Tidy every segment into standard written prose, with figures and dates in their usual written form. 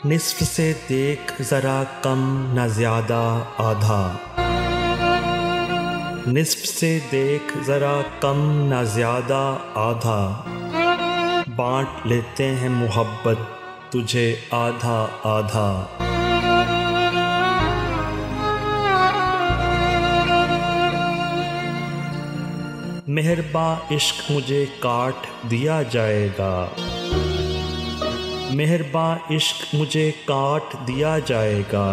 निस्फ से देख ज़रा कम न ज़्यादा आधा। निस्फ से देख ज़रा कम न ज़्यादा आधा। बाँट लेते हैं मोहब्बत तुझे आधा आधा। मेहरबा इश्क मुझे काट दिया जाएगा। मेहरबा इश्क मुझे काट दिया जाएगा।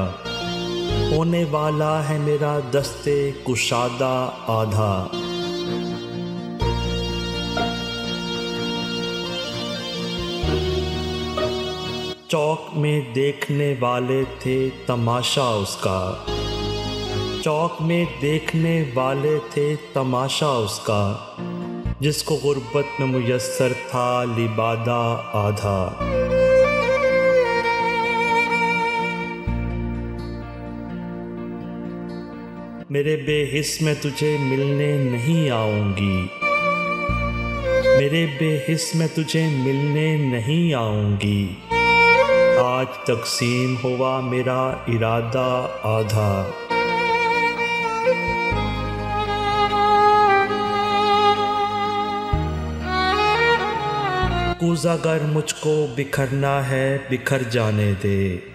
होने वाला है मेरा दस्ते कुशादा आधा। चौक में देखने वाले थे तमाशा उसका। चौक में देखने वाले थे तमाशा उसका। जिसको गुर्बत में मुयस्सर था लिबादा आधा। मेरे बेहिस में तुझे मिलने नहीं आऊंगी। मेरे बेहिस में तुझे मिलने नहीं आऊंगी। आज तकसीम हुआ मेरा इरादा आधा। कूज़ अगर मुझको बिखरना है बिखर जाने दे।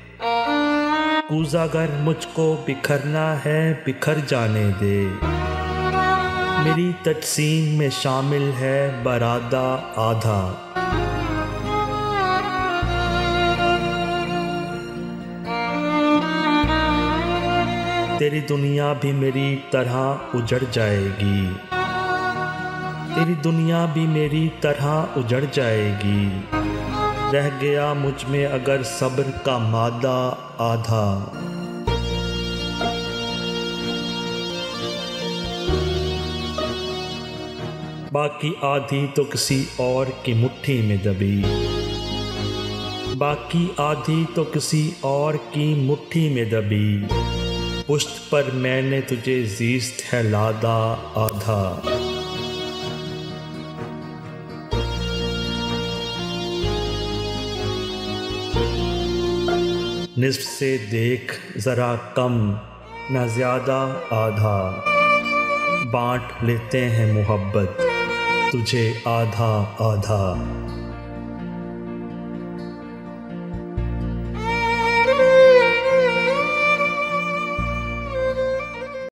कूज़ अगर मुझको बिखरना है बिखर जाने दे। मेरी तकसीम में शामिल है बरादा आधा। तेरी दुनिया भी मेरी तरह उजड़ जाएगी। तेरी दुनिया भी मेरी तरह उजड़ जाएगी। रह गया मुझ में अगर सब्र का मादा आधा। बाकी आधी तो किसी और की मुट्ठी में दबी। बाकी आधी तो किसी और की मुट्ठी में दबी। पुश्त पर मैंने तुझे ज़ीस्त है लादा आधा। निस्फ से देख ज़रा कम न ज़्यादा आधा। बाँट लेते हैं मोहब्बत तुझे आधा आधा।